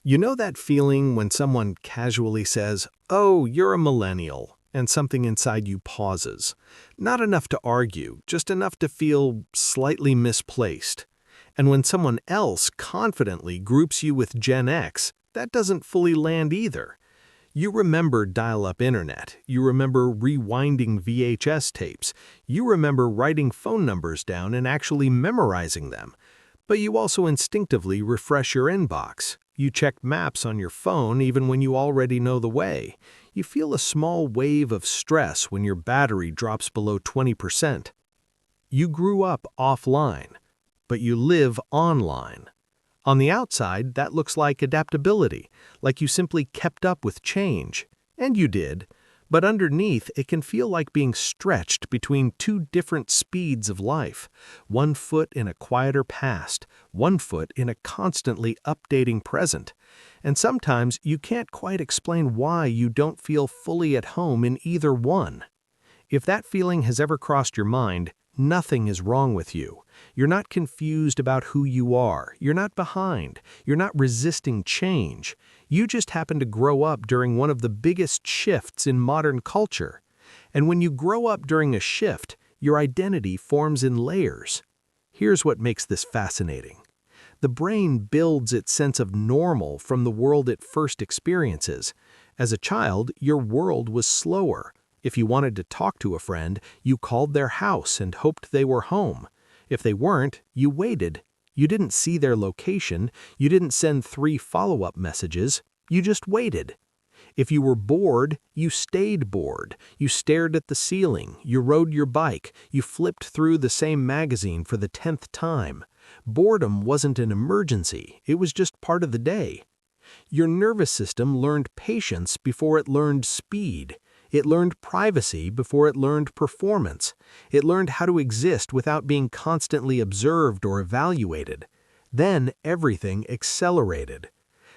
You know that feeling when someone casually says, "Oh, you're a millennial," and something inside you pauses? Not enough to argue, just enough to feel slightly misplaced. And when someone else confidently groups you with Gen X, that doesn't fully land either. You remember dial-up internet, you remember rewinding VHS tapes, you remember writing phone numbers down and actually memorizing them. But you also instinctively refresh your inbox. You check maps on your phone even when you already know the way. You feel a small wave of stress when your battery drops below 20%. You grew up offline, but you live online. On the outside, that looks like adaptability, like you simply kept up with change. And you did. But underneath, it can feel like being stretched between two different speeds of life. One foot in a quieter past, one foot in a constantly updating present. And sometimes you can't quite explain why you don't feel fully at home in either one. If that feeling has ever crossed your mind, nothing is wrong with you. You're not confused about who you are. You're not behind. You're not resisting change. You just happen to grow up during one of the biggest shifts in modern culture. And when you grow up during a shift, your identity forms in layers. Here's what makes this fascinating. The brain builds its sense of normal from the world it first experiences. As a child, your world was slower. If you wanted to talk to a friend, you called their house and hoped they were home. If they weren't, you waited. You didn't see their location, you didn't send 3 follow-up messages, you just waited. If you were bored, you stayed bored. You stared at the ceiling, you rode your bike, you flipped through the same magazine for the 10th time. Boredom wasn't an emergency, it was just part of the day. Your nervous system learned patience before it learned speed. It learned privacy before it learned performance. It learned how to exist without being constantly observed or evaluated. Then everything accelerated.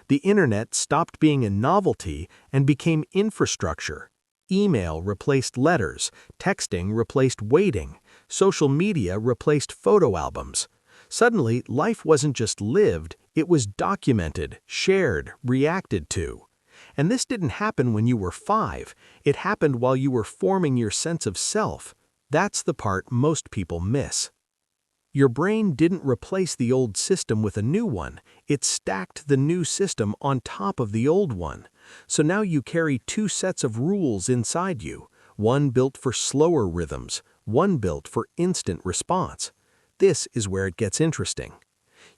The internet stopped being a novelty and became infrastructure. Email replaced letters, texting replaced waiting, social media replaced photo albums. Suddenly, life wasn't just lived, it was documented, shared, reacted to. And this didn't happen when you were 5. It happened while you were forming your sense of self. That's the part most people miss. Your brain didn't replace the old system with a new one. It stacked the new system on top of the old one. So now you carry 2 sets of rules inside you, one built for slower rhythms, one built for instant response. This is where it gets interesting.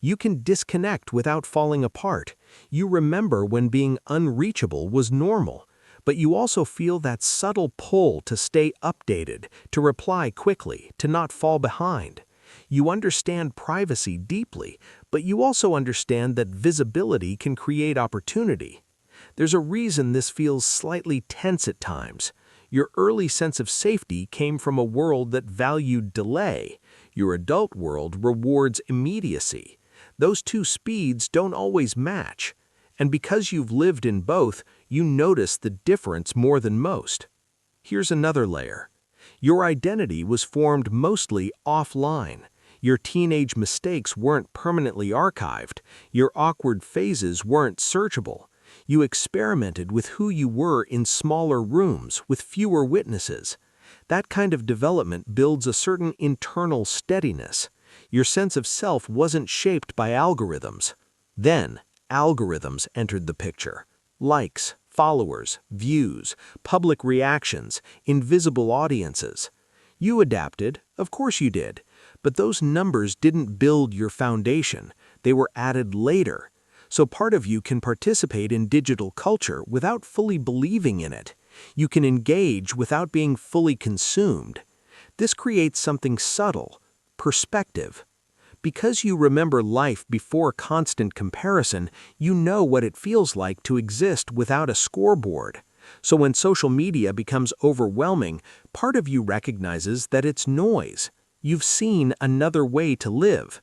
You can disconnect without falling apart. You remember when being unreachable was normal, but you also feel that subtle pull to stay updated, to reply quickly, to not fall behind. You understand privacy deeply, but you also understand that visibility can create opportunity. There's a reason this feels slightly tense at times. Your early sense of safety came from a world that valued delay. Your adult world rewards immediacy. Those 2 speeds don't always match. And because you've lived in both, you notice the difference more than most. Here's another layer. Your identity was formed mostly offline. Your teenage mistakes weren't permanently archived. Your awkward phases weren't searchable. You experimented with who you were in smaller rooms with fewer witnesses. That kind of development builds a certain internal steadiness. Your sense of self wasn't shaped by algorithms. Then, algorithms entered the picture. Likes, followers, views, public reactions, invisible audiences. You adapted, of course you did, but those numbers didn't build your foundation. They were added later. So part of you can participate in digital culture without fully believing in it. You can engage without being fully consumed. This creates something subtle, perspective. Because you remember life before constant comparison, you know what it feels like to exist without a scoreboard. So when social media becomes overwhelming, part of you recognizes that it's noise. You've seen another way to live.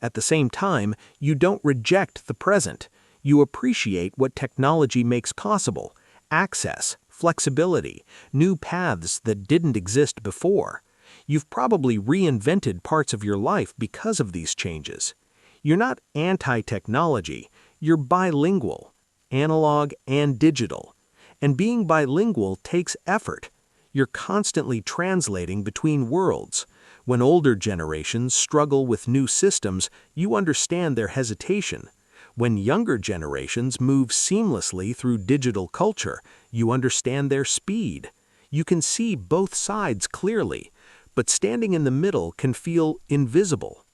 At the same time, you don't reject the present. You appreciate what technology makes possible: access, flexibility, new paths that didn't exist before. You've probably reinvented parts of your life because of these changes. You're not anti-technology, You're bilingual, analog and digital. And being bilingual takes effort. You're constantly translating between worlds. When older generations struggle with new systems, you understand their hesitation. When younger generations move seamlessly through digital culture, you understand their speed. You can see both sides clearly, but standing in the middle can feel invisible.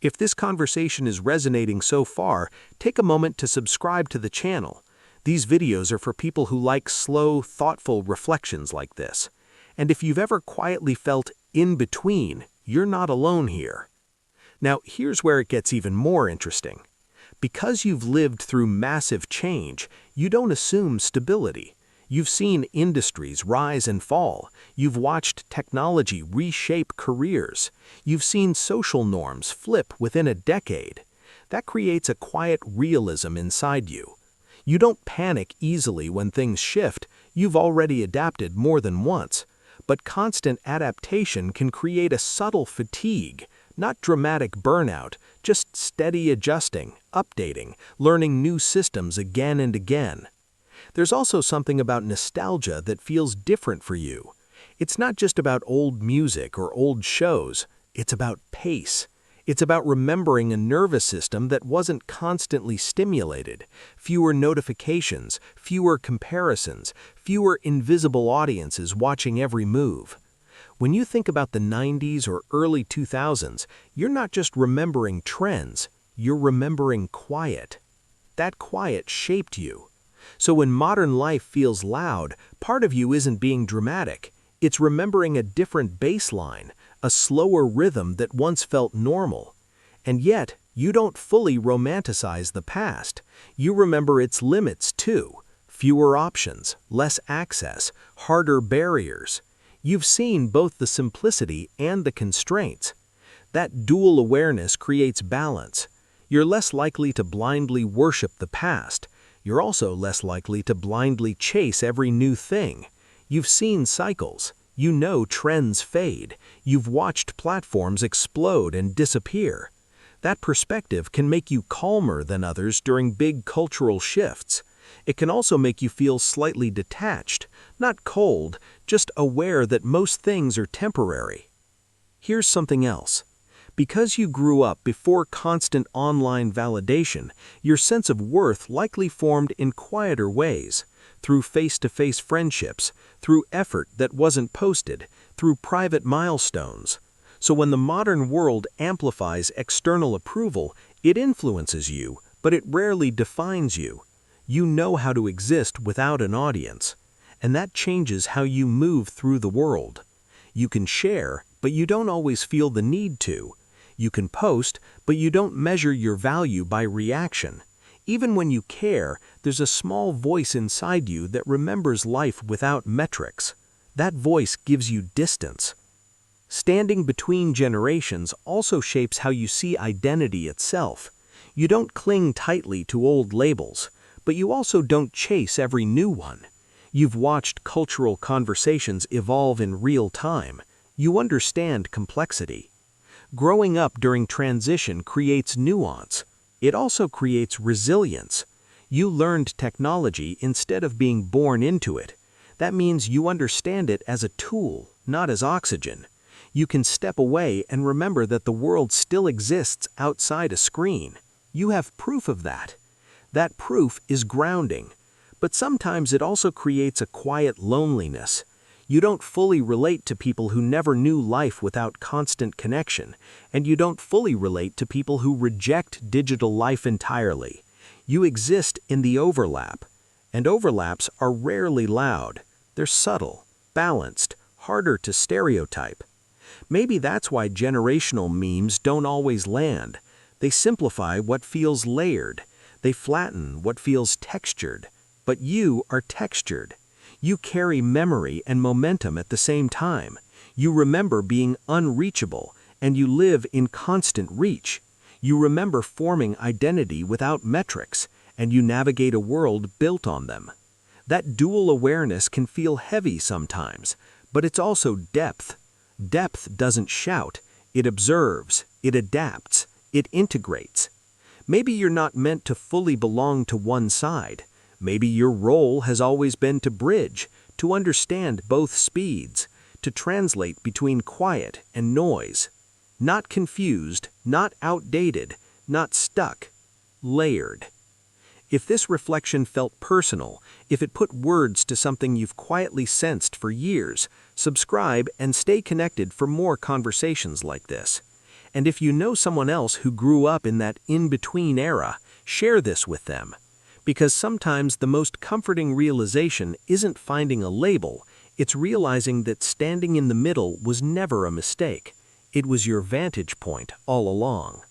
If this conversation is resonating so far, take a moment to subscribe to the channel. These videos are for people who like slow, thoughtful reflections like this. And if you've ever quietly felt in between, you're not alone here. Now, here's where it gets even more interesting. Because you've lived through massive change, you don't assume stability. You've seen industries rise and fall. You've watched technology reshape careers. You've seen social norms flip within a decade. That creates a quiet realism inside you. You don't panic easily when things shift. You've already adapted more than once. But constant adaptation can create a subtle fatigue, not dramatic burnout, just steady adjusting, updating, learning new systems again and again. There's also something about nostalgia that feels different for you. It's not just about old music or old shows, it's about pace. It's about remembering a nervous system that wasn't constantly stimulated, fewer notifications, fewer comparisons, fewer invisible audiences watching every move. When you think about the 90s or early 2000s, you're not just remembering trends, you're remembering quiet. That quiet shaped you. So when modern life feels loud, part of you isn't being dramatic. It's remembering a different baseline, a slower rhythm that once felt normal. And yet, you don't fully romanticize the past. You remember its limits too. Fewer options, less access, harder barriers. You've seen both the simplicity and the constraints. That dual awareness creates balance. You're less likely to blindly worship the past. You're also less likely to blindly chase every new thing. You've seen cycles. You know trends fade. You've watched platforms explode and disappear. That perspective can make you calmer than others during big cultural shifts. It can also make you feel slightly detached, not cold, just aware that most things are temporary. Here's something else. Because you grew up before constant online validation, your sense of worth likely formed in quieter ways, through face-to-face friendships, through effort that wasn't posted, through private milestones. So when the modern world amplifies external approval, it influences you, but it rarely defines you. You know how to exist without an audience, and that changes how you move through the world. You can share, but you don't always feel the need to. You can post, but you don't measure your value by reaction. Even when you care, there's a small voice inside you that remembers life without metrics. That voice gives you distance. Standing between generations also shapes how you see identity itself. You don't cling tightly to old labels, but you also don't chase every new one. You've watched cultural conversations evolve in real time. You understand complexity. Growing up during transition creates nuance. It also creates resilience. You learned technology instead of being born into it. That means you understand it as a tool, not as oxygen. You can step away and remember that the world still exists outside a screen. You have proof of that. That proof is grounding. But sometimes it also creates a quiet loneliness. You don't fully relate to people who never knew life without constant connection, and you don't fully relate to people who reject digital life entirely. You exist in the overlap, and overlaps are rarely loud. They're subtle, balanced, harder to stereotype. Maybe that's why generational memes don't always land. They simplify what feels layered. They flatten what feels textured. But you are textured. You carry memory and momentum at the same time. You remember being unreachable, and you live in constant reach. You remember forming identity without metrics, and you navigate a world built on them. That dual awareness can feel heavy sometimes, but it's also depth. Depth doesn't shout, it observes, it adapts, it integrates. Maybe you're not meant to fully belong to one side. Maybe your role has always been to bridge, to understand both speeds, to translate between quiet and noise. Not confused, not outdated, not stuck, layered. If this reflection felt personal, if it put words to something you've quietly sensed for years, subscribe and stay connected for more conversations like this. And if you know someone else who grew up in that in-between era, share this with them. Because sometimes the most comforting realization isn't finding a label, it's realizing that standing in the middle was never a mistake. It was your vantage point all along.